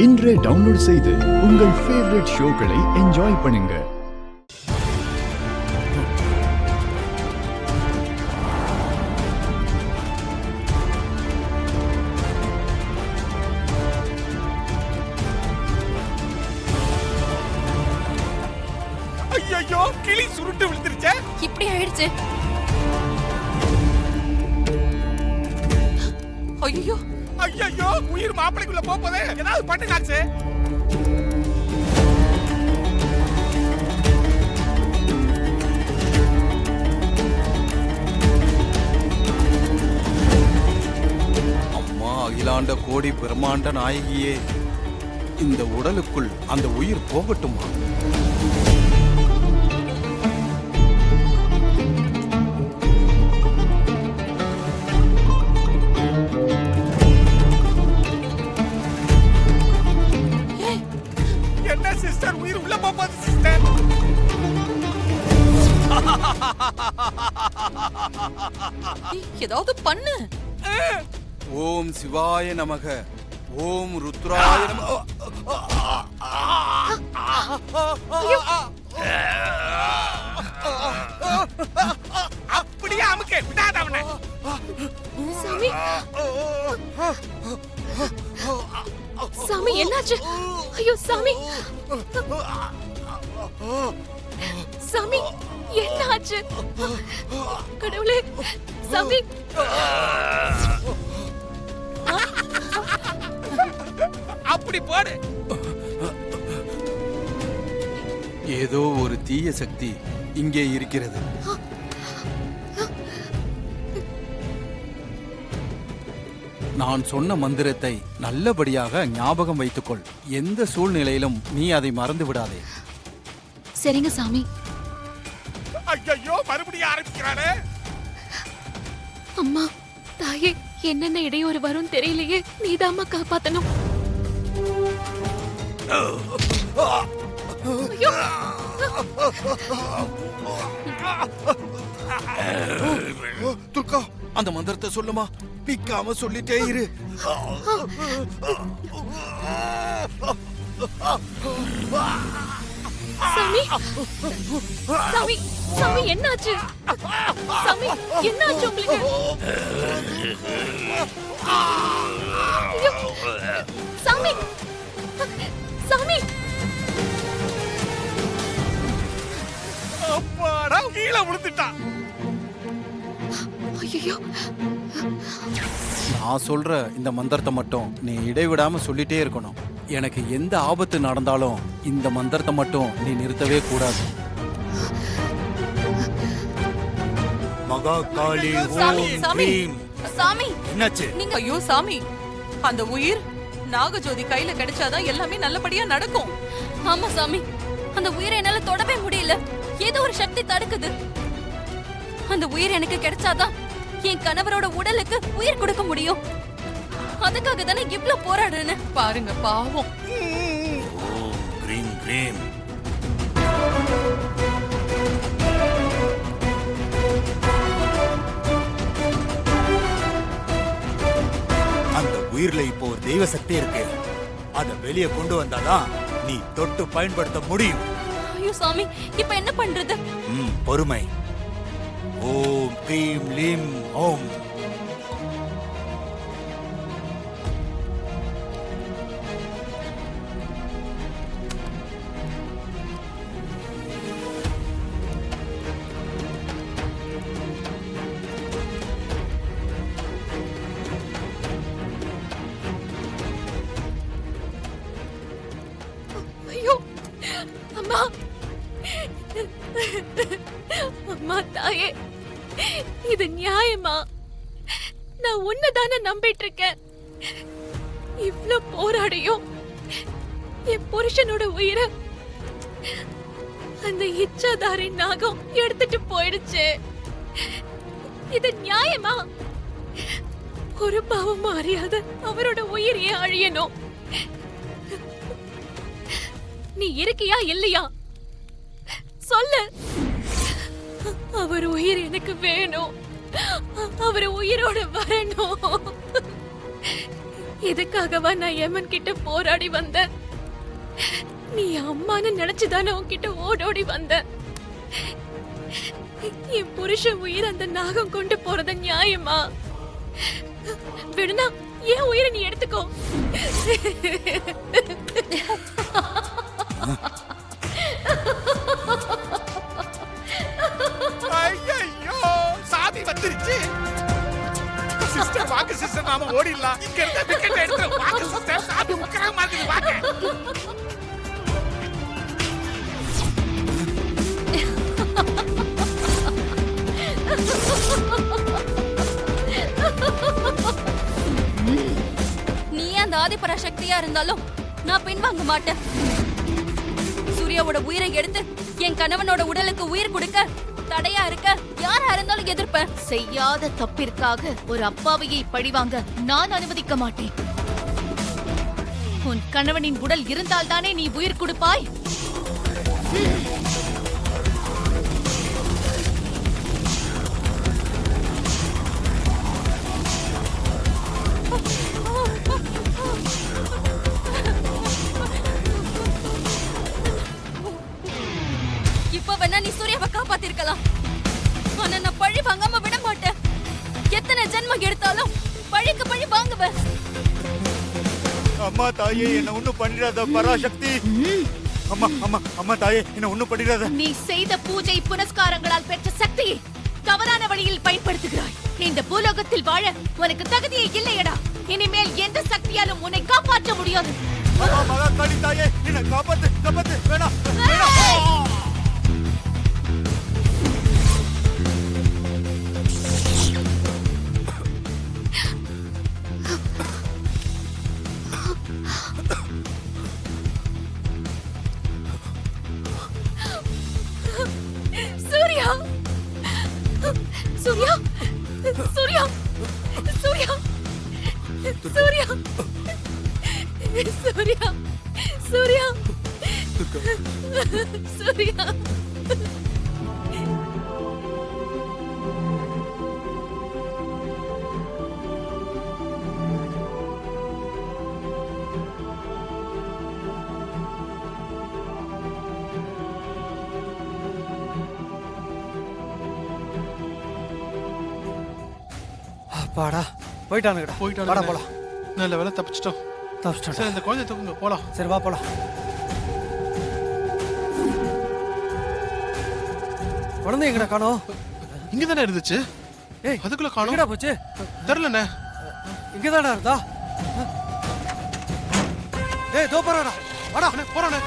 இன்றே டவுன்லோட் செய்து உங்கள் ஃபேவரட் ஷோக்களை என்ஜாய் பண்ணுங்க. ஐயோ, கிளி சுருட்டு விழுந்துருச்சே. இப்படி ஆயிடுச்சு. ஐயோ ஐயோ, உயிர் மாப்பிளைக்குள்ள போதே. ஏதாவது பண்ணுனாச்சு. அம்மா அகிலாண்ட கோடி பிரம்மாண்ட நாயகியே, இந்த உடலுக்குள் அந்த உயிர் போகட்டுமா? என்ன சிஸ்டர், உயிர் உள்ள போகுது சிஸ்டர். ஏதாவது பண்ணு. ஓம் சிவாய நமக, ஓம் ருத்ராய நமக. அப்படியே அமுக்க விடாத அவனை. சாமி, சாமி என்னாச்சு? ஐயோ சாமி, சாமி என்னாச்சு? கடவுளே, சாமி. அப்படி போடு. ஏதோ ஒரு தீய சக்தி இங்கே இருக்கிறது. நான் சொன்ன மந்திரத்தை நல்லபடியாக ஞாபகம் வைத்துக்கொள். எந்த சூழ்நிலையிலும் நீ அதை மறந்து விடாதே. சரிங்க சாமி. ஐயோ, மறுபடியும் ஆரம்பிக்கிறானே. அம்மா, தாயே, என்னென்ன இடையூறு வரும் தெரியலையே. நீதாம்மா காப்பாத்தணும். ஐயோ. துர்கா, அந்த மந்திரத்தை சொல்லுமா? பிக்காம சொல்லிட்டே இரு. சாமி, சாமி, சாமி என்னாச்சு? சாமி என்னாச்சு உங்களுக்கு? ஐயோ, சாமி, சாமி. அப்பாடா, கீழே விழுந்துட்டான். ஐயோ, நான் சொல்ற இந்த மந்திரத்தை மட்டும் நீ இடைவிடாம சொல்லிட்டே இருக்கணும். எனக்கு எந்த ஆபத்து நடந்தாலும் இந்த மந்திரத்தை மட்டும் நீ நிறுத்தவே கூடாது. மகா காளி சாமி, ஓம் சாமி, க்ரீம். சாமி. என்னாச்சு? நீங்க ஐயோ சாமி, அந்த உயிர் நாகஜோதி கையில கிடைச்சாதான் எல்லாமே நல்லபடியா நடக்கும். ஆமா சாமி, அந்த உயிரை என்னால தொடவே முடியல. ஏதோ ஒரு சக்தி தடுக்குது. அந்த உயிர் எனக்கு கிடைச்சாதான் என் கணவரோட உடலுக்கு உயிர் கொடுக்க முடியும். அதுக்காக தானே இவ்ளோ போராடுறேன்னு பாருங்க. பாவம். ஓம் க்ரீம் க்ரீம். அந்த உயிர்ல இப்போ ஒரு தெய்வ சக்தி இருக்கு. அத வெளியே கொண்டு வந்தாதான் நீ தொட்டு பயன்படுத்த முடியும். ஐயோ சாமி, இப்ப என்ன பண்றது? பொறுமை. ஓம் க்ரீம் லீம் ஓம். ஐயோ அம்மா, அம்மா தாயே, இது நியாயமா? நான் உன்னதானே நம்பிட்டு இருக்கேன். இவ்ளோ போராடியும் என் புருஷனோட உயிரை அந்த இச்சாதாரி நாகம் எடுத்துட்டு போயிடுச்சு. இது நியாயமா? ஒரு பாவம் அறியாத அவரோட உயிர் ஏன் அழியணும்? நீ இருக்கியா இல்லையா சொல்லு. அவர் உயிர் எனக்கு வேணும். அவர் உயிரோட வரணும். இதுக்காகவா நான் யமன் கிட்ட போராடி வந்தேன்? நீ அம்மான்னு நினைச்சுதானே உன்கிட்ட ஓடோடி வந்த. என் புருஷன் உயிர் அந்த நாகம் கொண்டு போறது நியாயமா? விடுனா என் உயிரை நீ எடுத்துக்கோ. ஐயோ சாமி வந்துருச்சு. சிஸ்டர் வாங்க சிஸ்டர், நாம ஓடிடலாம். இங்க இருந்த விக்கெட் எடுத்து வாங்க சிஸ்டர், சாமி உக்கரமா இருக்குது வாங்க. நீ அந்த ஆதிபராசக்தியா இருந்தாலும் நான் பின்வாங்க மாட்டேன். சூர்யாவோட உயிரை எடுத்து என் கணவனோட உடலுக்கு உயிர் கொடுக்க தடையா இருக்க யாரா இருந்தாலும் எதிர்ப்பேன். செய்யாத தப்பிற்காக ஒரு அப்பாவியை பழிவாங்க நான் அனுமதிக்க மாட்டேன். உன் கணவனின் உடல் இருந்தால்தானே நீ உயிர் கொடுப்பாய். இப்ப வேணா நீ சூர்யாவை காப்பாத்திருக்கலாம். ஆனா நான் பழி வாங்காம விட மாட்டேன். எத்தனை ஜென்மம் எடுத்தாலும் பழிக்கு பழி வாங்குவேன். அம்மா தாயே என்ன ஒண்ணும் பண்ணிடாத பராசக்தி. அம்மா அம்மா அம்மா தாயே என்ன ஒண்ணும் பண்ணிடாத. நீ செய்த பூஜை புனஸ்காரங்களால் பெற்ற சக்தியை தவறான வழியில் பயன்படுத்துகிறாய். இந்த பூலோகத்தில் வாழ உனக்கு தகுதியே இல்லையடா. இனிமேல் எந்த சக்தியாலும் உன்னை காப்பாற்ற முடியாது. அம்மா மகா காளி தாயே என்ன காப்பாத்து காப்பாத்து. வேணாம் வேணாம். சூர்யா சூர்யா சூர்யா சூர்யா சூர்யா சூர்யா சூர்யா சூர்யா. அப்பாடா போயிட்டானுங்கடா. போயிட்டாலும் வாடா போலாம். நல்ல வேலை தப்பிச்சிட்டோம். தப்பிச்சிட்டோம். சரி இந்த குழந்தை தூக்குங்க போலாம். சரி வா போலாம். குழந்தை எங்கடா காணோம்? இங்க தானே இருந்துச்சு. ஏய் அதுக்குள்ள எங்கடா காணோம். போச்சு? தெரியலண்ணே. இங்கதாடா இருந்தா. ஏய் தோ போறாடா. வாடா போறானே.